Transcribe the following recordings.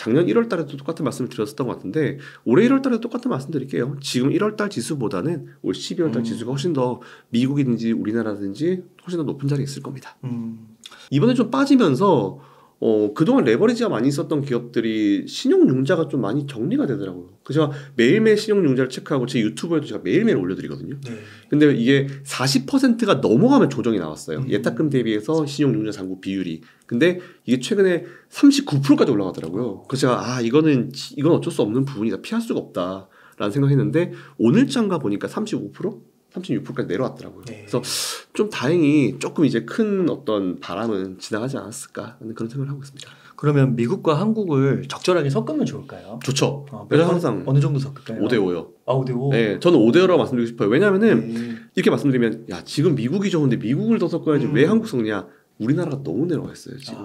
작년 1월 달에도 똑같은 말씀을 드렸었던 것 같은데 올해 1월 달에도 똑같은 말씀 드릴게요. 지금 1월 달 지수보다는 올 12월 달 지수가 훨씬 더 미국이든지 우리나라든지 훨씬 더 높은 자리에 있을 겁니다. 이번에 좀 빠지면서 그동안 레버리지가 많이 있었던 기업들이 신용융자가 좀 많이 정리가 되더라고요. 그래서 제가 매일매일 신용융자를 체크하고 제 유튜브에도 제가 매일매일 올려드리거든요. 네. 근데 이게 40%가 넘어가면 조정이 나왔어요. 예탁금 대비해서 신용융자 잔고 비율이. 근데 이게 최근에 39%까지 올라가더라고요. 그래서 제가 이건 어쩔 수 없는 부분이다. 피할 수가 없다라는 생각했는데 오늘장가 보니까 35%? 36%까지 내려왔더라고요. 네. 그래서 좀 다행히 조금 이제 큰 어떤 바람은 지나가지 않았을까 하는 그런 생각을 하고 있습니다. 그러면 미국과 한국을 적절하게 섞으면 좋을까요? 좋죠. 그래서 항상 어느 정도 섞을까요? 5대5요. 5대5? 네, 저는 5대5라고 말씀드리고 싶어요. 왜냐하면은 이렇게 말씀드리면 지금 미국이 좋은데 미국을 더 섞어야지 왜 한국 섞냐. 우리나라가 너무 내려가 있어요 지금.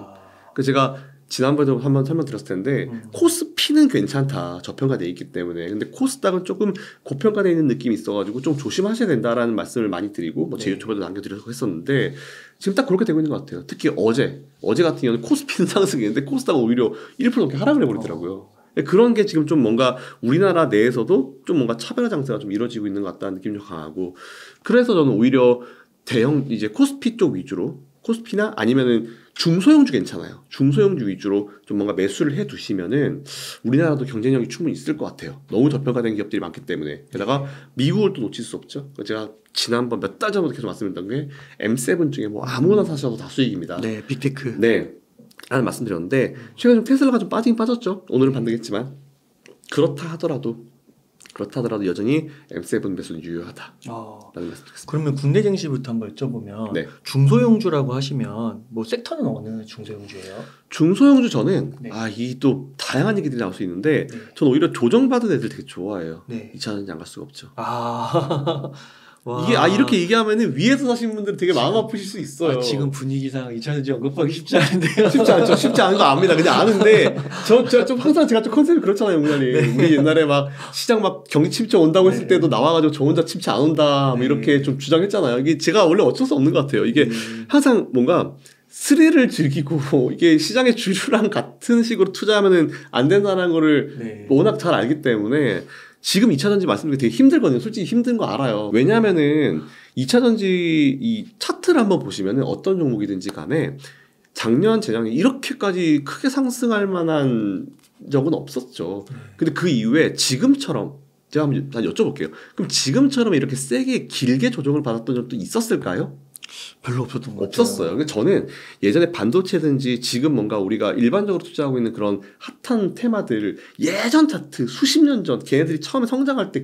그래서 제가 지난번에도 한번 설명드렸을 텐데 코스피는 괜찮다. 저평가돼 있기 때문에. 근데 코스닥은 조금 고평가돼 있는 느낌이 있어가지고 좀 조심하셔야 된다라는 말씀을 많이 드리고 제 유튜브에도 남겨드려서 했었는데 지금 딱 그렇게 되고 있는 것 같아요. 특히 어제 같은 경우는 코스피는 상승했는데 코스닥은 오히려 1% 넘게 하락을 해버리더라고요. 그런 게 지금 좀 뭔가 우리나라 내에서도 좀 뭔가 차별화 장세가 좀 이루어지고 있는 것 같다는 느낌이 좀 강하고 그래서 저는 오히려 대형 이제 코스피 쪽 위주로 코스피나 아니면은 중소형주 괜찮아요. 중소형주 위주로 좀 뭔가 매수를 해 두시면은 우리나라도 경쟁력이 충분히 있을 것 같아요. 너무 저평가된 기업들이 많기 때문에. 게다가 미국을 또 놓칠 수 없죠. 제가 지난번 몇 달 전부터 계속 말씀드렸던 게 M7 중에 뭐 아무거나 사셔도 다 수익입니다. 네, 빅테크. 네, 라는 말씀드렸는데 최근에 좀 테슬라가 좀 빠지긴 빠졌죠. 오늘은 반등했지만 그렇다 하더라도 여전히 M7 매수는 유효하다. 라는 말씀드리겠습니다. 그러면 국내 증시부터 한번 여쭤보면 중소형주라고 하시면 뭐 섹터는 어느 중소형주예요? 중소형주 저는 이 또 다양한 얘기들이 나올 수 있는데 저는 오히려 조정받은 애들 되게 좋아해요. 2차전지 안 갈 수가 없죠. 이게 이렇게 얘기하면은 위에서 사시는 분들은 되게 마음 아프실 수 있어요. 지금 분위기상 2차전지 언급하기 쉽지 않은데요. 쉽지 않죠. 쉽지 않은 거 압니다. 그냥 아는데 제가 좀 항상 제가 좀 컨셉이 그렇잖아요, 용관님. 우리 옛날에 막 시장 막 경기 침체 온다고 했을 때도 나와가지고 저 혼자 침체 안 온다 뭐 이렇게 좀 주장했잖아요. 이게 제가 원래 어쩔 수 없는 것 같아요. 이게 항상 뭔가 스릴을 즐기고 이게 시장의 주류랑 같은 식으로 투자하면은 안 된다는 거를 워낙 잘 알기 때문에 지금 2차전지 말씀드리기 되게 힘들거든요. 솔직히 힘든 거 알아요. 왜냐하면은 2차전지 이 차트를 한번 보시면은 어떤 종목이든지 간에 작년, 재작년 이렇게까지 크게 상승할 만한 적은 없었죠. 근데 그 이후에 지금처럼 제가 한번 여쭤볼게요. 그럼 지금처럼 이렇게 세게 길게 조정을 받았던 적도 있었을까요? 별로 없었던 것 같아요. 없었어요. 근데 저는 예전에 반도체든지 지금 뭔가 우리가 일반적으로 투자하고 있는 그런 핫한 테마들 예전 차트 수십 년 전 걔네들이 처음에 성장할 때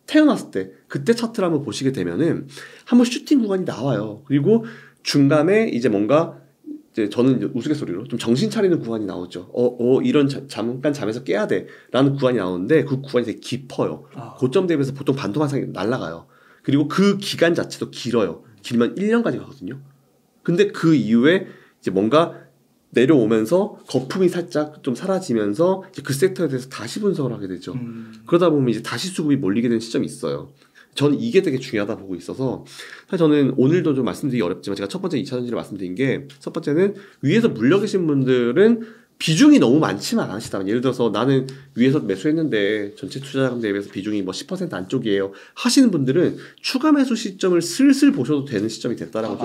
태어났을 때 그때 차트를 한번 보시게 되면은 한번 슈팅 구간이 나와요. 그리고 중간에 이제 뭔가 이제 저는 이제 우스갯소리로 좀 정신 차리는 구간이 나오죠. 이런 잠깐 잠에서 깨야 돼라는 구간이 나오는데 그 구간이 되게 깊어요. 고점 대비해서 보통 반도반상이 날아가요. 그리고 그 기간 자체도 길어요. 길면 1년까지 가거든요. 근데 그 이후에 이제 뭔가 내려오면서 거품이 살짝 좀 사라지면서 이제 그 섹터에 대해서 다시 분석을 하게 되죠. 그러다 보면 이제 다시 수급이 몰리게 되는 시점이 있어요. 저는 이게 되게 중요하다 보고 있어서 사실 저는 오늘도 좀 말씀드리기 어렵지만 제가 첫 번째 2차전지를 말씀드린 게 첫 번째는 위에서 물려 계신 분들은 비중이 너무 많지만 않으시다면 예를 들어서 나는 위에서 매수했는데 전체 투자자금 대비해서 비중이 뭐 10% 안쪽이에요 하시는 분들은 추가 매수 시점을 슬슬 보셔도 되는 시점이 됐다라고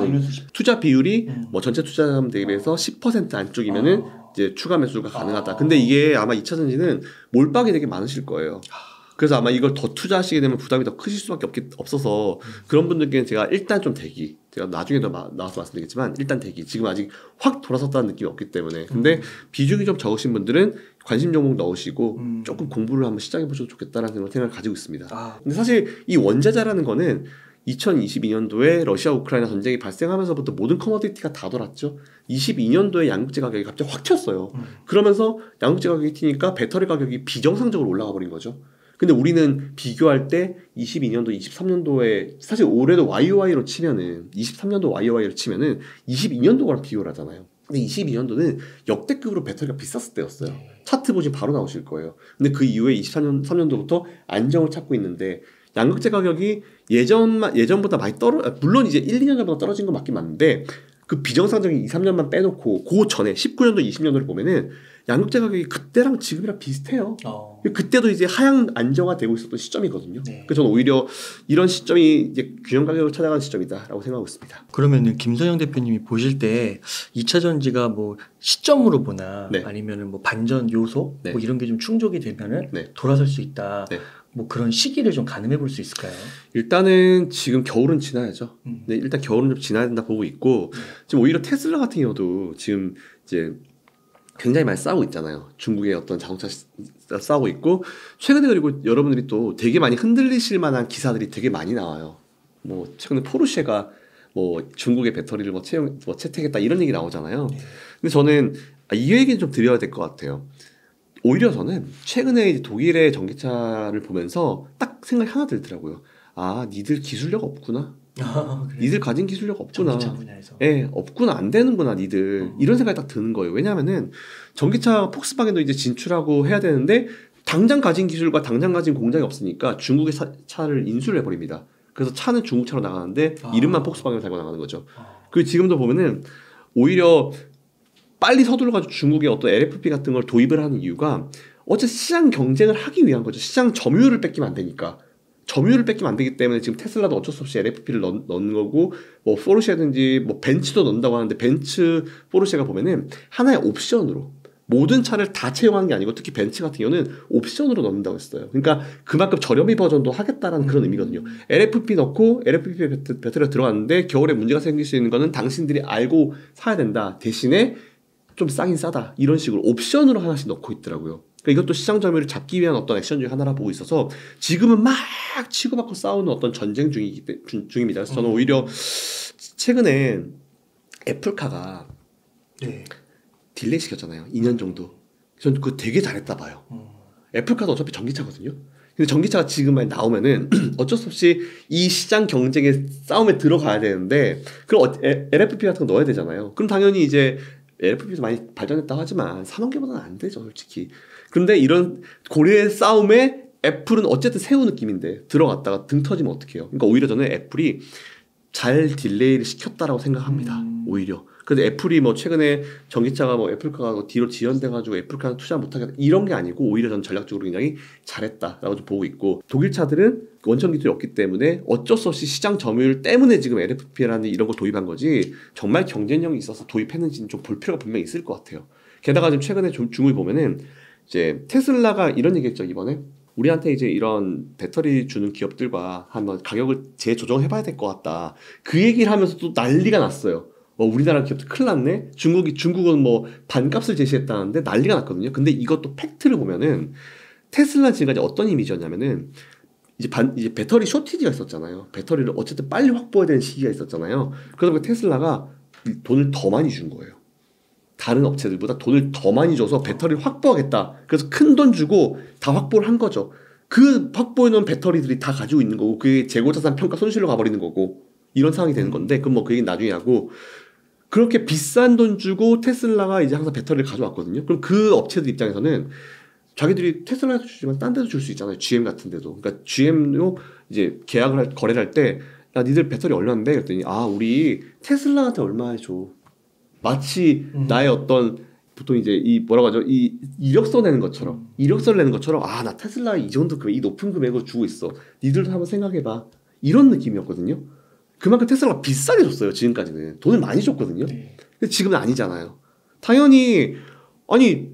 투자 비율이 뭐 전체 투자자금 대비해서 10% 안쪽이면은 이제 추가 매수가 가능하다. 근데 이게 아마 2차전지는 몰빵이 되게 많으실 거예요. 그래서 아마 이걸 더 투자하시게 되면 부담이 더 크실 수밖에 없어서 그런 분들께는 제가 일단 좀 대기, 제가 나중에도 나와서 말씀드리겠지만 일단 대기, 지금 아직 확 돌아섰다는 느낌이 없기 때문에. 근데 비중이 좀 적으신 분들은 관심 종목 넣으시고 조금 공부를 한번 시작해 보셔도 좋겠다라는 생각을 가지고 있습니다. 근데 사실 이 원자재라는 거는 2022년도에 러시아 우크라이나 전쟁이 발생하면서부터 모든 커머디티가 다 돌았죠. 22년도에 양극재 가격이 갑자기 확 튀었어요. 그러면서 양극재 가격이 튀니까 배터리 가격이 비정상적으로 올라가 버린 거죠. 근데 우리는 비교할 때 22년도, 23년도에 사실 올해도 YOY로 치면은 23년도 YOY로 치면은 22년도랑 비교를 하잖아요. 근데 22년도는 역대급으로 배터리가 비쌌을 때였어요. 차트 보시면 바로 나오실 거예요. 근데 그 이후에 23년도부터 안정을 찾고 있는데 양극재 가격이 예전보다 많이 물론 이제 1, 2년 전보다 떨어진 건 맞긴 맞는데 그 비정상적인 2, 3년만 빼놓고 그 전에 19년도, 20년도를 보면은 양육재 가격이 그때랑 지금이랑 비슷해요. 그때도 이제 하향 안정화되고 있었던 시점이거든요. 네. 그래서 저는 오히려 이런 시점이 이제 균형 가격을 찾아가는 시점이다라고 생각하고 있습니다. 그러면은 김선영 대표님이 보실 때 2차 전지가 뭐 시점으로 보나 네. 아니면은 뭐 반전 요소 네. 뭐 이런 게 좀 충족이 되면은 네. 돌아설 수 있다. 네. 뭐 그런 시기를 좀 가늠해 볼 수 있을까요? 일단은 지금 겨울은 지나야죠. 네, 일단 겨울은 좀 지나야 된다 보고 있고 지금 오히려 테슬라 같은 경우도 지금 이제 굉장히 많이 싸우고 있잖아요. 중국의 어떤 자동차 싸우고 있고 최근에 그리고 여러분들이 또 되게 많이 흔들리실 만한 기사들이 되게 많이 나와요. 뭐 최근에 포르쉐가 뭐 중국의 배터리를 뭐 채택했다 이런 얘기 나오잖아요. 근데 저는 이 얘기는 좀 드려야 될 것 같아요. 오히려 저는 최근에 이제 독일의 전기차를 보면서 딱 생각이 하나 들더라고요. 아, 니들 기술력 없구나. 니들 가진 기술력 없구나. 전기차 분야에서. 예, 없구나. 안 되는구나, 니들. 이런 생각이 딱 드는 거예요. 왜냐하면은 전기차 폭스바겐도 이제 진출하고 해야 되는데 당장 가진 기술과 당장 가진 공장이 없으니까 중국의 차를 인수를 해버립니다. 그래서 차는 중국 차로 나가는데 이름만 폭스바겐을 달고 나가는 거죠. 그리고 지금도 보면은 오히려 빨리 서둘러가지고 중국의 어떤 LFP 같은 걸 도입을 하는 이유가 어쨌든 시장 경쟁을 하기 위한 거죠. 시장 점유율을 뺏기면 안 되니까. 점유율을 뺏기면 안 되기 때문에 지금 테슬라도 어쩔 수 없이 LFP를 넣는 거고 뭐 포르쉐든지 뭐 벤츠도 넣는다고 하는데 벤츠, 포르쉐가 보면은 하나의 옵션으로 모든 차를 다 채용하는 게 아니고 특히 벤츠 같은 경우는 옵션으로 넣는다고 했어요. 그러니까 그만큼 저렴이 버전도 하겠다라는 그런 의미거든요. LFP 넣고 LFP 배터리가 들어갔는데 겨울에 문제가 생길 수 있는 거는 당신들이 알고 사야 된다. 대신에 좀 싸긴 싸다 이런 식으로 옵션으로 하나씩 넣고 있더라고요. 그러니까 이것도 시장 점유율을 잡기 위한 어떤 액션 중에 하나라 보고 있어서 지금은 막 치고받고 싸우는 어떤 전쟁 중입니다. 그래서 저는 오히려 최근에 애플카가 네. 딜레이 시켰잖아요. 2년 정도. 저는 그거 되게 잘했다 봐요. 애플카도 어차피 전기차거든요. 근데 전기차가 지금 많이 나오면은 어쩔 수 없이 이 시장 경쟁의 싸움에 들어가야 되는데 그럼 LFP 같은 거 넣어야 되잖아요. 그럼 당연히 이제 LFP도 많이 발전했다고 하지만 산업계보다는 안 되죠, 솔직히. 그런데 이런 고래의 싸움에 애플은 어쨌든 새우 느낌인데 들어갔다가 등 터지면 어떡해요? 그러니까 오히려 저는 애플이 잘 딜레이를 시켰다라고 생각합니다. 오히려. 그래서 애플이 뭐 최근에 전기차가 뭐 애플카가 뭐 뒤로 지연돼가지고 애플카는 투자 못하겠다 이런 게 아니고 오히려 저는 전략적으로 굉장히 잘했다라고 좀 보고 있고 독일 차들은 원천 기술이 없기 때문에 어쩔 수 없이 시장 점유율 때문에 지금 LFP라는 이런 걸 도입한 거지 정말 경쟁력이 있어서 도입했는지는 좀 볼 필요가 분명히 있을 것 같아요. 게다가 지금 최근에 중을 보면은 이제 테슬라가 이런 얘기했죠 이번에. 우리한테 이제 이런 배터리 주는 기업들과 한번 가격을 재조정해봐야 될 것 같다. 그 얘기를 하면서 또 난리가 났어요. 우리나라 기업들 큰일 났네. 중국은 뭐 반값을 제시했다는데 난리가 났거든요. 근데 이것도 팩트를 보면은 테슬라 지금까지 어떤 이미지였냐면은 이제 배터리 쇼티지가 있었잖아요. 배터리를 어쨌든 빨리 확보해야 되는 시기가 있었잖아요. 그러다 보니까 테슬라가 돈을 더 많이 준 거예요. 다른 업체들보다 돈을 더 많이 줘서 배터리를 확보하겠다. 그래서 큰 돈 주고 다 확보를 한 거죠. 그 확보해놓은 배터리들이 다 가지고 있는 거고 그게 재고자산 평가 손실로 가버리는 거고 이런 상황이 되는 건데 그럼 뭐 그 얘기는 나중에 하고 그렇게 비싼 돈 주고 테슬라가 이제 항상 배터리를 가져왔거든요. 그럼 그 업체들 입장에서는 자기들이 테슬라에도 주지만 딴 데도 줄 수 있잖아요. GM 같은 데도. 그러니까 GM도 이제 거래를 할 때 야 니들 배터리 얼마인데? 그랬더니 아 우리 테슬라한테 얼마 줘. 마치 나의 어떤 보통 이제 이 뭐라고 하죠? 이 이력서 내는 것처럼 이력서를 내는 것처럼 아 나 테슬라 이 정도 금액 이 높은 금액을 주고 있어. 니들도 한번 생각해봐. 이런 느낌이었거든요. 그만큼 테슬라가 비싸게 줬어요. 지금까지는 돈을 많이 줬거든요. 근데 지금은 아니잖아요. 당연히 아니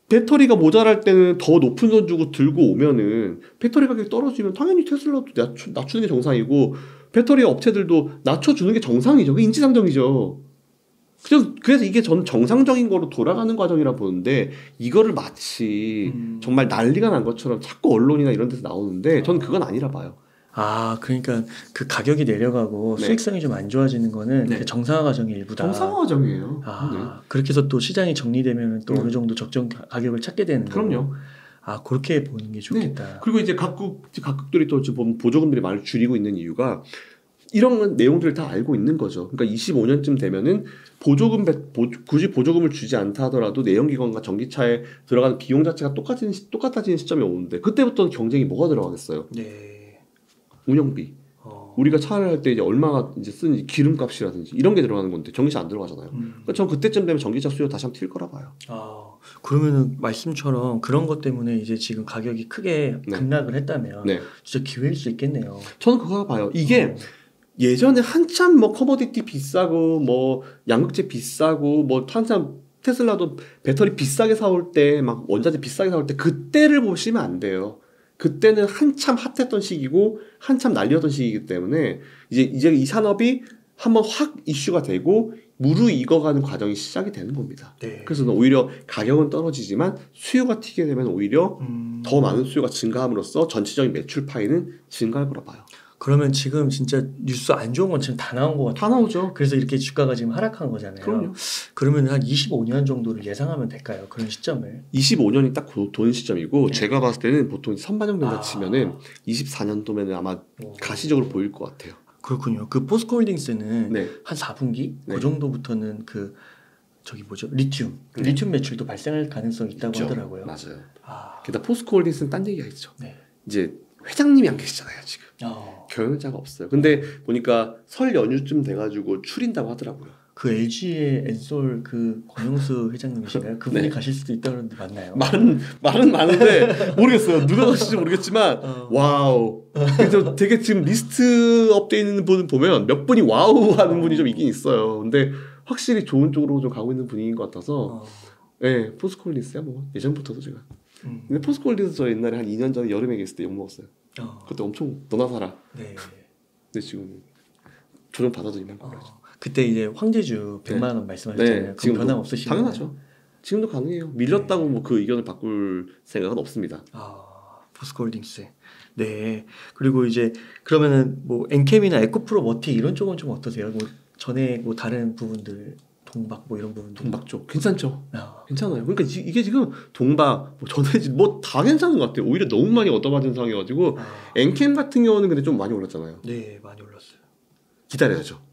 배터리가 모자랄 때는 더 높은 돈 주고 들고 오면은 배터리 가격이 떨어지면 당연히 테슬라도 낮추는 게 정상이고 배터리 업체들도 낮춰주는 게 정상이죠. 그게 인지상정이죠. 그래서 이게 전 정상적인 거로 돌아가는 과정이라 보는데 이거를 마치 정말 난리가 난 것처럼 자꾸 언론이나 이런 데서 나오는데 저는 그건 아니라 봐요. 아, 그러니까 그 가격이 내려가고 네. 수익성이 좀 안 좋아지는 거는 네. 그 정상화 과정의 일부다. 정상화 과정이에요. 아, 네. 그렇게 해서 또 시장이 정리되면 또 어느 정도 적정 가격을 찾게 되는 거고. 그럼요. 아, 그렇게 보는 게 좋겠다. 네. 그리고 이제 각국들이 또 지금 보조금들이 많이 줄이고 있는 이유가 이런 내용들을 다 알고 있는 거죠. 그러니까 25년쯤 되면은 굳이 보조금을 주지 않다 하더라도 내연기관과 전기차에 들어가는 비용 자체가 똑같아지는 시점이 오는데 그때부터는 경쟁이 뭐가 들어가겠어요? 네. 운영비. 우리가 차를 할 때 이제 얼마가 이제 쓰는 기름값이라든지 이런 게 들어가는 건데 전기차 안 들어가잖아요. 그러니까 전 그때쯤 되면 전기차 수요 다시 한번 튈 거라 봐요. 그러면은 말씀처럼 그런 것 때문에 이제 지금 가격이 크게 급락을 했다면 진짜 기회일 수 있겠네요. 저는 그거 봐요. 이게 예전에 한참 뭐 커머디티 비싸고 뭐 양극재 비싸고 뭐 한참 테슬라도 배터리 비싸게 사올 때 막 원자재 비싸게 사올 때 그때를 보시면 안 돼요. 그때는 한참 핫했던 시기고 한참 난리였던 시기이기 때문에 이제 이 산업이 한번 확 이슈가 되고 무르익어가는 과정이 시작이 되는 겁니다. 그래서 오히려 가격은 떨어지지만 수요가 튀게 되면 오히려 더 많은 수요가 증가함으로써 전체적인 매출 파이는 증가할 거라 봐요. 그러면 지금 진짜 뉴스 안 좋은 건 지금 다 나온 것 같아요. 다 나오죠. 그래서 이렇게 주가가 지금 하락한 거잖아요. 그럼요. 그러면 한 25년 정도를 예상하면 될까요? 그런 시점을. 25년이 딱 도는 시점이고 제가 봤을 때는 보통 선반영 된다 치면은 24년도면은 아마 가시적으로 보일 것 같아요. 그렇군요. 그 포스코홀딩스는 한 4분기 그 정도부터는 그 저기 뭐죠? 리튬 매출도 발생할 가능성이 있다고 있죠. 하더라고요. 맞아요. 게다가 포스코홀딩스는 딴 얘기가 있죠. 이제 회장님이 안 계시잖아요 지금. 경영자가 없어요. 근데 보니까 설 연휴쯤 돼가지고 추린다고 하더라고요. 그 LG의 엔솔 그 권영수 회장님이신가요? 그분이 가실 수도 있다고 그러는데 맞나요? 말은 많은데 모르겠어요. 누가 가실지 모르겠지만 와우. 그래서 되게 지금 리스트 업돼 있는 분 보면 몇 분이 와우 하는 분이 좀 있긴 있어요. 근데 확실히 좋은 쪽으로 좀 가고 있는 분위기인 것 같아서 포스코홀딩스야 뭐 예전부터도 제가. 근데 포스코홀딩스 저 옛날에 한 2년 전에 여름에 계실 때 욕먹었어요. 그때 엄청 너나 사라. 근데 지금 조정 받아도 이만 거죠. 그때 이제 황제주 100만 원 말씀하셨잖아요. 지금 변함 없으시죠? 당연하죠. 지금도 가능해요. 밀렸다고 뭐 그 의견을 바꿀 생각은 없습니다. 포스코홀딩스. 그리고 이제 그러면은 뭐 엔캠이나 에코프로 머티 이런 쪽은 좀 어떠세요? 뭐 전에 뭐 다른 부분들 동박 뭐 이런 부분 동박 쪽 괜찮죠. 괜찮아요. 그러니까 이게 지금 동박 뭐 전해지 뭐 다 괜찮은 것 같아요. 오히려 너무 많이 얻어맞은 상황이어가지고 엔캠 같은 경우는 근데 좀 많이 올랐잖아요. 네, 많이 올랐어요. 기다려야죠.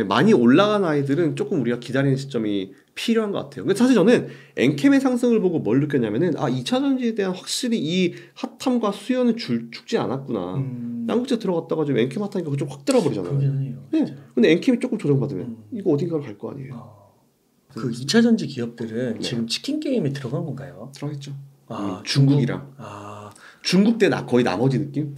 많이 올라간 아이들은 조금 우리가 기다리는 시점이 필요한 것 같아요. 근데 사실 저는 엔캠의 상승을 보고 뭘 느꼈냐면은 2차전지에 대한 확실히 이 핫함과 수요는 죽지 않았구나. 양극재 들어갔다가 지금 엔캠 핫하니까 좀 확 들어버리잖아요. 그러네요. 근데 엔캠이 조금 조정받으면 이거 어딘가로 갈 거 아니에요. 그 2차전지 기업들은 지금 치킨 게임에 들어간 건가요? 들어갔죠. 중국이랑 중국 때 거의 나머지 느낌?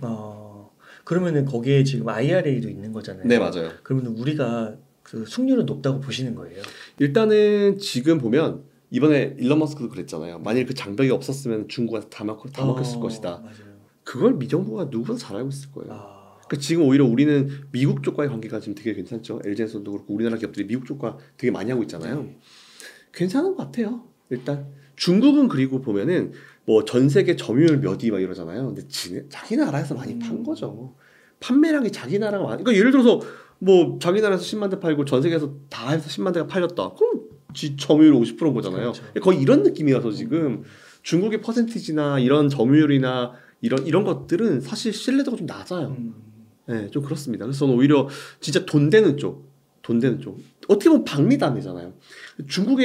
그러면은 거기에 지금 IRA도 있는 거잖아요. 네, 맞아요. 그러면 우리가 그 승률은 높다고 보시는 거예요? 일단은 지금 보면 이번에 일론 머스크도 그랬잖아요. 만일 그 장벽이 없었으면 중국에서 다 먹혔을 것이다. 맞아요. 그걸 미정부가 누구보다 잘 알고 있을 거예요. 그러니까 지금 오히려 우리는 미국 쪽과의 관계가 지금 되게 괜찮죠. LG에서도 그렇고 우리나라 기업들이 미국 쪽과 되게 많이 하고 있잖아요. 괜찮은 것 같아요. 일단 중국은 그리고 보면은 뭐 전 세계 점유율 몇 위 막 이러잖아요. 근데 자기 나라에서 많이 판 거죠. 판매량이 자기 나라가 많이. 그러니까 예를 들어서 뭐 자기 나라에서 10만 대 팔고 전 세계에서 다 해서 10만 대가 팔렸다. 그럼 점유율 50%인 거잖아요. 그렇죠. 거의 이런 느낌이라서 지금 중국의 퍼센티지나 이런 점유율이나 이런 것들은 사실 신뢰도가 좀 낮아요. 좀 그렇습니다. 그래서 저는 오히려 진짜 돈 되는 쪽 어떻게 보면 박리담이잖아요. 중국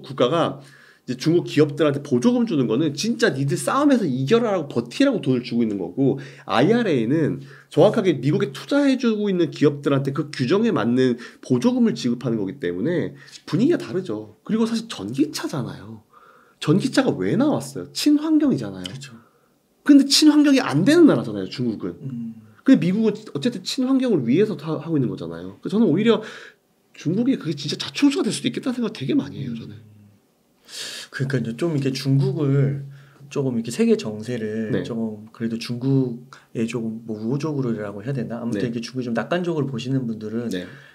국가가 이제 중국 기업들한테 보조금 주는 거는 진짜 니들 싸움에서 이겨라라고 버티라고 돈을 주고 있는 거고, IRA는 정확하게 미국에 투자해주고 있는 기업들한테 그 규정에 맞는 보조금을 지급하는 거기 때문에 분위기가 다르죠. 그리고 사실 전기차잖아요. 전기차가 왜 나왔어요? 친환경이잖아요. 그렇죠. 근데 친환경이 안 되는 나라잖아요, 중국은. 근데 미국은 어쨌든 친환경을 위해서 하고 있는 거잖아요. 그래서 저는 오히려 중국이 그게 진짜 자충수가 될 수도 있겠다는 생각 되게 많이 해요, 저는. 그러니까 좀 이렇게 중국을 조금 이렇게 세계 정세를 조금 그래도 중국에 조금 뭐 우호적으로라고 해야 되나? 아무튼 이렇게 중국이 좀 낙관적으로 보시는 분들은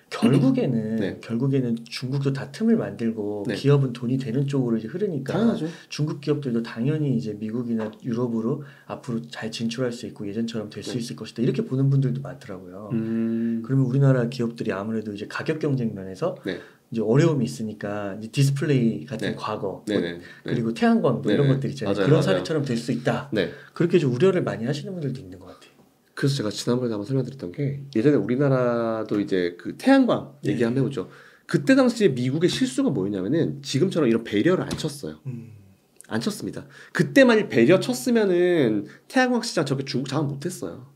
결국에는 중국도 다 틈을 만들고 기업은 돈이 되는 쪽으로 이제 흐르니까 당연하죠. 중국 기업들도 당연히 이제 미국이나 유럽으로 앞으로 잘 진출할 수 있고 예전처럼 될 수 있을 것이다 이렇게 보는 분들도 많더라고요. 그러면 우리나라 기업들이 아무래도 이제 가격 경쟁 면에서 이제 어려움이 있으니까 이제 디스플레이 같은 과거 그리고 태양광 뭐 이런 것들 있잖아요. 맞아요, 그런 사례처럼 될 수 있다. 그렇게 좀 우려를 많이 하시는 분들도 있는 것 같아요. 그래서 제가 지난번에 한번 설명드렸던 게 예전에 우리나라도 이제 그 태양광 얘기 한번 해보죠. 그때 당시에 미국의 실수가 뭐였냐면은 지금처럼 이런 배려를 안 쳤어요. 안 쳤습니다. 그때 만일 배려 쳤으면은 태양광 시장 저렇게 중국 장악 못했어요.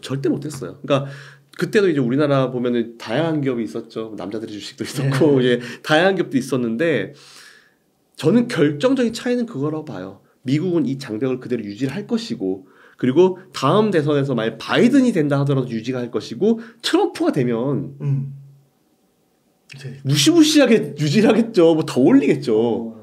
절대 못했어요. 그러니까 그때도 이제 우리나라 보면은 다양한 기업이 있었죠. 남자들의 주식도 있었고 이제 다양한 기업도 있었는데 저는 결정적인 차이는 그거라고 봐요. 미국은 이 장벽을 그대로 유지를 할 것이고 그리고 다음 대선에서 만약 바이든이 된다 하더라도 유지가 할 것이고 트럼프가 되면 무시무시하게 유지를 하겠죠. 뭐 더 올리겠죠.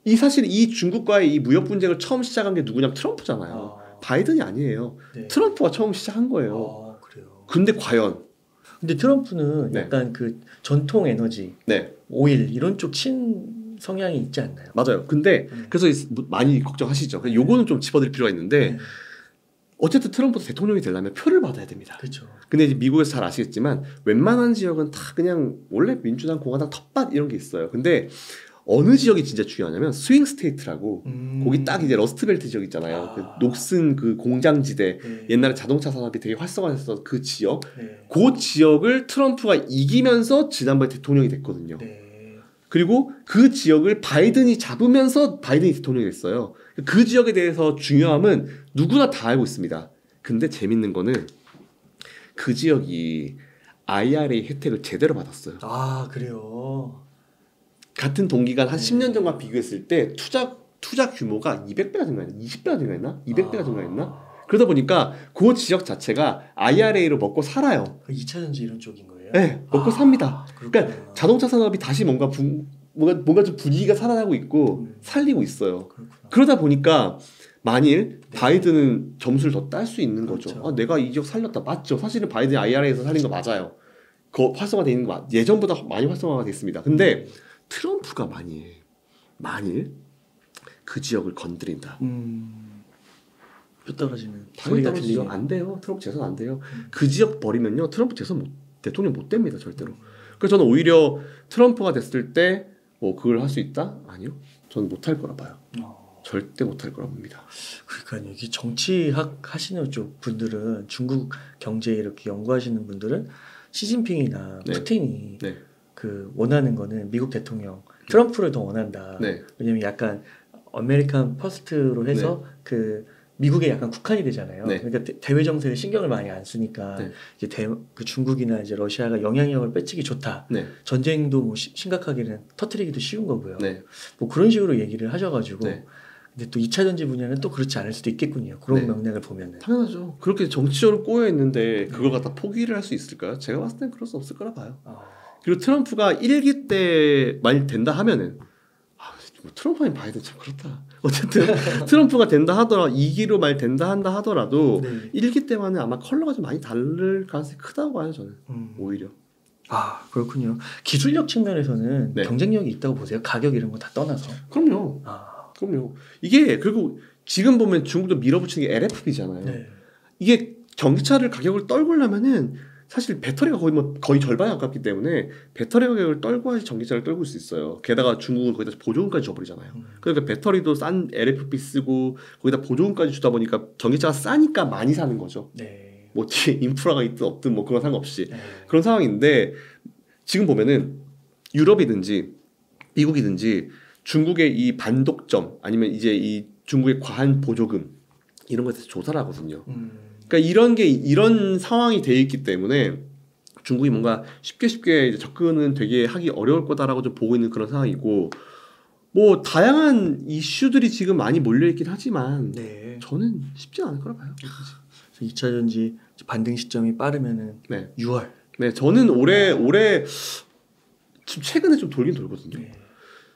이 사실 이 중국과의 이 무역 분쟁을 처음 시작한 게 누구냐면 트럼프잖아요. 바이든이 아니에요. 네. 트럼프가 처음 시작한 거예요. 그래요. 근데 과연 근데 트럼프는 약간 그 전통 에너지, 오일 이런 쪽 친 성향이 있지 않나요? 맞아요. 근데 그래서 많이 걱정하시죠. 요거는 좀 짚어드릴 필요가 있는데 어쨌든 트럼프도 대통령이 되려면 표를 받아야 됩니다. 그렇죠. 근데 이제 미국에서 잘 아시겠지만 웬만한 지역은 다 그냥 원래 민주당, 공화당 텃밭 이런 게 있어요. 근데 어느 지역이 진짜 중요하냐면 스윙 스테이트라고 거기 딱 이제 러스트벨트 지역 있잖아요. 그 녹슨 그 공장지대 옛날에 자동차 산업이 되게 활성화했었던 그 지역 그 지역을 트럼프가 이기면서 지난번에 대통령이 됐거든요. 그리고 그 지역을 바이든이 잡으면서 바이든이 대통령이 됐어요. 그 지역에 대해서 중요함은 누구나 다 알고 있습니다. 근데 재밌는 거는 그 지역이 IRA 혜택을 제대로 받았어요. 아 그래요? 같은 동기간 한 10년 전과 비교했을 때 투자 규모가 200배가 증가했나? 20배가 증가했나? 200배가 증가했나? 그러다 보니까 그 지역 자체가 IRA로 먹고 살아요. 2차전지 이런 쪽인 거예요? 네, 먹고 삽니다. 그러니까 자동차 산업이 다시 뭔가 좀 분위기가 살아나고 있고 살리고 있어요. 그러다 보니까 만일 바이든은 점수를 더 딸 수 있는 거죠. 아, 내가 이 지역 살렸다. 맞죠. 사실은 바이든이 IRA에서 살린 거 맞아요. 그 활성화되어 있는 거 예전보다 많이 활성화가 됐습니다. 근데 트럼프가 만일 그 지역을 건드린다. 표 떨어지는 소리가 들리죠. 안 돼요. 트럼프 재선 안 돼요. 그 지역 버리면요 트럼프 재선 대통령 못 됩니다 절대로. 그래서 저는 오히려 트럼프가 됐을 때 뭐 그걸 할 수 있다? 아니요. 저는 못할 거라 봐요. 절대 못할 거라 봅니다. 그러니까 이게 정치학 하시는 쪽 분들은 중국 경제 이렇게 연구하시는 분들은 시진핑이나 푸틴이 그 원하는 거는 미국 대통령 트럼프를 더 원한다. 왜냐면 약간 아메리칸 퍼스트로 해서 그 미국에 약간 국한이 되잖아요. 그러니까 대외 정세에 신경을 많이 안 쓰니까 이제 그 중국이나 이제 러시아가 영향력을 뺏기기 좋다. 전쟁도 뭐 심각하게는 터뜨리기도 쉬운 거고요. 뭐 그런 식으로 얘기를 하셔가지고. 근데 또 2차 전지 분야는 또 그렇지 않을 수도 있겠군요. 그런 맥락을 보면은. 당연하죠. 그렇게 정치적으로 꼬여 있는데 그걸 갖다 포기를 할 수 있을까요? 제가 봤을 땐 그럴 수 없을 거라 봐요. 그리고 트럼프가 1기 때 많이 된다 하면은 트럼프 아닌 바이든 참 그렇다. 어쨌든 트럼프가 된다 하더라도 2기로 말 된다 한다 하더라도 1기 때만은 아마 컬러가 좀 많이 다를 가능성이 크다고 봐요 저는. 오히려. 아 그렇군요. 기술력 측면에서는 경쟁력이 있다고 보세요? 가격 이런 거 다 떠나서. 그럼요. 그럼요. 이게 그리고 지금 보면 중국도 밀어붙이는 게 LFP잖아요. 이게 전기차를 가격을 떨구려면은 사실 배터리가 거의 절반에 가깝기 때문에 배터리 가격을 떨궈야지 전기차를 떨굴 수 있어요. 게다가 중국은 거기다 보조금까지 줘버리잖아요. 그러니까 배터리도 싼 LFP 쓰고 거기다 보조금까지 주다 보니까 전기차가 싸니까 많이 사는 거죠. 뭐 뒤에 인프라가 있든 없든 뭐 그런 상관없이 그런 상황인데 지금 보면은 유럽이든지 미국이든지 중국의 이 반독점 아니면 이제 이 중국의 과한 보조금 이런 것에 대해서 조사를 하거든요. 그러니까 이런 상황이 돼 있기 때문에 중국이 뭔가 쉽게 이제 접근은 되게 하기 어려울 거다라고 좀 보고 있는 그런 상황이고 뭐 다양한 이슈들이 지금 많이 몰려 있긴 하지만 저는 쉽지 않을 거라 봐요. 2차 전지 반등 시점이 빠르면은 6월. 네, 저는 올해 지금 최근에 좀 돌긴 돌거든요.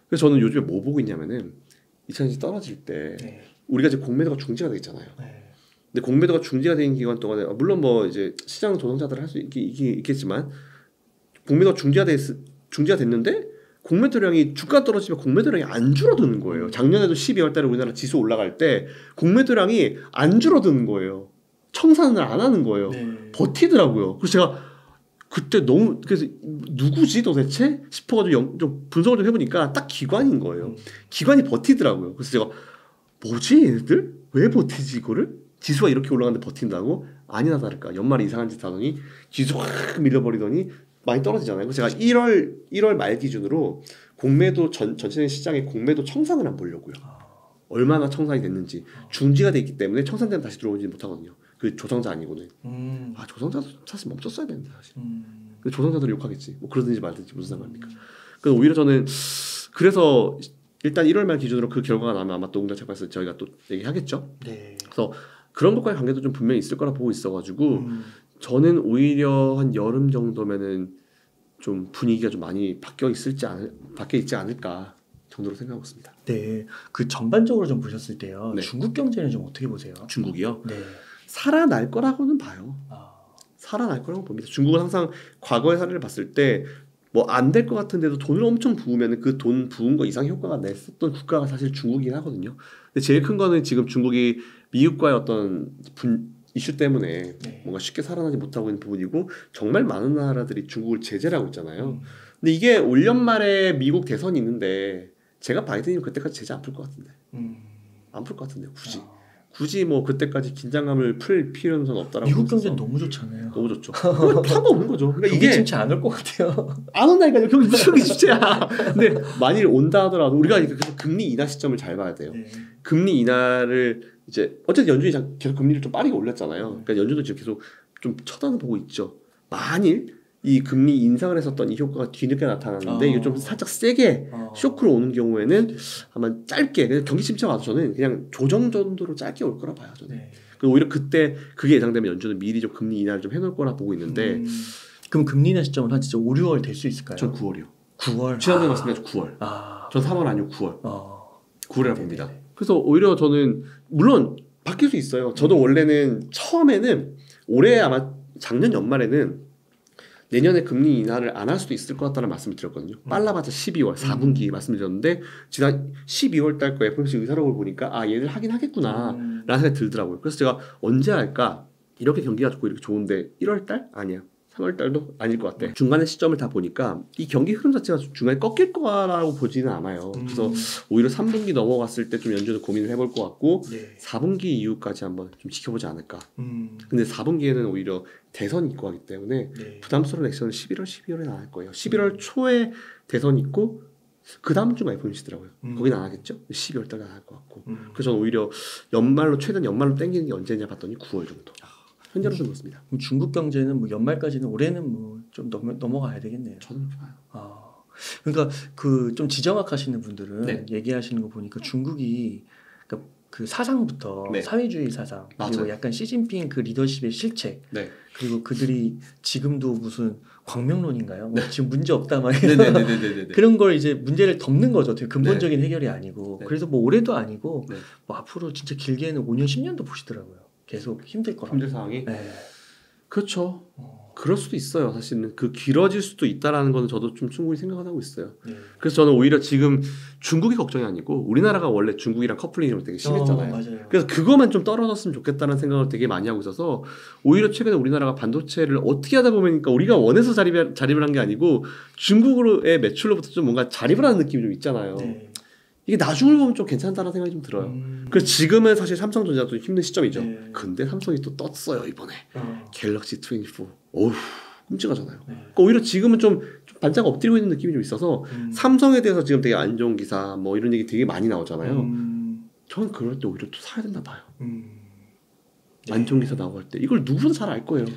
그래서 저는 요즘에 뭐 보고 있냐면은 2차 전지 떨어질 때 우리가 이제 공매도가 중지가 돼 있잖아요. 근데 공매도가 중지가 된 기간 동안에 물론 뭐 이제 시장 조성자들 할 수 있겠지만 공매도가 중지가 됐는데 공매도량이 주가 떨어지면 공매도량이 안 줄어드는 거예요. 작년에도 12월 달에 우리나라 지수 올라갈 때 공매도량이 안 줄어드는 거예요. 청산을 안 하는 거예요. 버티더라고요. 그래서 제가 그때 그래서 누구지 도대체 싶어가지고 좀 분석을 좀 해보니까 딱 기관인 거예요. 기관이 버티더라고요. 그래서 제가 뭐지 얘네들? 왜 버티지 이거를? 지수가 이렇게 올라가는데 버틴다고? 아니나 다를까 연말에 이상한 짓 하더니 지수 확 밀려버리더니 많이 떨어지잖아요. 그래서 제가 1월 말 기준으로 공매도 전체적인 시장의 공매도 청산을 한번 보려고요. 얼마나 청산이 됐는지 중지가 돼 있기 때문에 청산되면 다시 들어오지 못하거든요. 그 조성자 아니고는. 아 조성자도 사실 멈췄어야 되는데 사실. 근데 조성자들을 욕하겠지. 뭐 그러든지 말든지 무슨 상관입니까? 그래서 오히려 저는 그래서 일단 1월 말 기준으로 그 결과가 나면 아마 또 웅장착발에서 저희가 또 얘기하겠죠. 네. 그래서 그런 것과의 관계도 좀 분명히 있을 거라 보고 있어가지고 저는 오히려 한 여름 정도면은 좀 분위기가 좀 많이 바뀌어 있지 않을까 정도로 생각하고 있습니다. 네, 그 전반적으로 좀 보셨을 때요. 네. 중국 경제는 좀 어떻게 보세요? 중국이요? 네. 살아날 거라고는 봐요. 살아날 거라고 봅니다. 중국은 항상 과거의 사례를 봤을 때 뭐 안 될 것 같은데도 돈을 엄청 부으면 그 돈 부은 거 이상 효과가 냈었던 국가가 사실 중국이긴 하거든요. 근데 제일 큰 거는 지금 중국이 미국과의 어떤 이슈 때문에 네. 뭔가 쉽게 살아나지 못하고 있는 부분이고 정말 많은 나라들이 중국을 제재를 하고 있잖아요. 근데 이게 올 연말에 미국 대선이 있는데 제가 바이든이면 그때까지 제재 안 풀 것 같은데 안 풀 것 같은데 굳이 뭐 그때까지 긴장감을 풀 필요는 없다라고. 미국 경제는 너무 좋잖아요. 너무 좋죠. 타고 없는 거죠. 그러니까 이게 진짜 안 올 것 같아요. 안 온다니까요. 경기 진짜야. 근데 만일 온다 하더라도 우리가 금리 인하 시점을 잘 봐야 돼요. 네. 금리 인하를 이제 어쨌든 연준이 계속 금리를 좀 빠르게 올렸잖아요. 그러니까 연준도 지금 계속 좀 쳐다보고 있죠. 만일 이 금리 인상을 했었던 이 효과가 뒤늦게 나타났는데 이게 좀 살짝 세게 쇼크로 오는 경우에는 아마 짧게 그냥 경기 침체가 와서 저는 그냥 조정 정도로 짧게 올 거라 봐요. 저는. 네. 그리고 오히려 그때 그게 예상되면 연준은 미리 좀 금리 인하를 좀 해놓을 거라 보고 있는데 그럼 금리 인하 시점은 한 진짜 5, 6월 될 수 있을까요? 전 9월이요. 9월? 지난번에 말씀드린 9월. 전 3월 아니고 9월. 9월이라 봅니다. 그래서 오히려 저는 물론 바뀔 수 있어요. 저도 원래는 처음에는 올해 아마 작년 연말에는 내년에 금리 인하를 안 할 수도 있을 것 같다는 말씀을 드렸거든요. 빨라봤자 12월 4분기 말씀드렸는데 지난 12월 달 거 FOMC 의사록을 보니까 얘들 하긴 하겠구나 라는 생각이 들더라고요. 그래서 제가 언제 할까? 이렇게 경기가 좋고 이렇게 좋은데 1월 달? 아니야. 3월 달도 아닐 것 같아. 중간의 시점을 다 보니까 이 경기 흐름 자체가 중간에 꺾일 거라고 보지는 않아요. 그래서 오히려 3분기 넘어갔을 때 좀 연준은 고민을 해볼 것 같고 4분기 이후까지 한번 좀 지켜보지 않을까. 근데 4분기에는 오히려 대선이 있고 하기 때문에 부담스러운 액션을 11월, 12월에 나갈 거예요. 11월 초에 대선이 있고 그 다음 주가 FOMC더라고요. 거긴 안 하겠죠? 12월 달에 안 할 것 같고. 그래서 저는 오히려 최대한 연말로 땡기는 게 언제냐 봤더니 9월 정도. 현재로 좀 그렇습니다. 중국 경제는 뭐 연말까지는 올해는 뭐 좀 넘어가야 되겠네요. 저는 그렇게 봐요. 그러니까 그 좀 지정학하시는 분들은 얘기하시는 거 보니까 중국이 그러니까 그 사상부터 사회주의 사상 그리고 약간 시진핑 그 리더십의 실책 그리고 그들이 지금도 무슨 광명론인가요? 뭐 지금 문제 없다 막 그런 걸 이제 문제를 덮는 거죠. 되게 근본적인 해결이 아니고 그래서 뭐 올해도 아니고 뭐 앞으로 진짜 길게는 5년 10년도 보시더라고요. 계속 힘들 거라고. 힘들 상황이? 그렇죠. 그럴 수도 있어요. 사실은 그 길어질 수도 있다라는 거는 저도 좀 충분히 생각을 하고 있어요. 그래서 저는 오히려 지금 중국이 걱정이 아니고 우리나라가 원래 중국이랑 커플링이 좀 되게 심했잖아요. 맞아요. 그래서 그것만 좀 떨어졌으면 좋겠다는 생각을 되게 많이 하고 있어서 오히려 최근에 우리나라가 반도체를 어떻게 하다 보니까 우리가 원해서 자립을 한 게 아니고 중국으로의 매출로부터 좀 뭔가 자립을 하는 느낌이 좀 있잖아요. 이게 나중을 보면 좀 괜찮다는 생각이 좀 들어요. 그래서 지금은 사실 삼성전자도 힘든 시점이죠. 근데 삼성이 또 떴어요 이번에. 갤럭시 24. 어휴 끔찍하잖아요. 그러니까 오히려 지금은 좀 반짝 엎드리고 있는 느낌이 좀 있어서 삼성에 대해서 지금 되게 안 좋은 기사 뭐 이런 얘기 되게 많이 나오잖아요. 저는 그럴 때 오히려 또 사야 된다 봐요. 안 좋은 기사 나올 때 이걸 누구나 잘 알 거예요.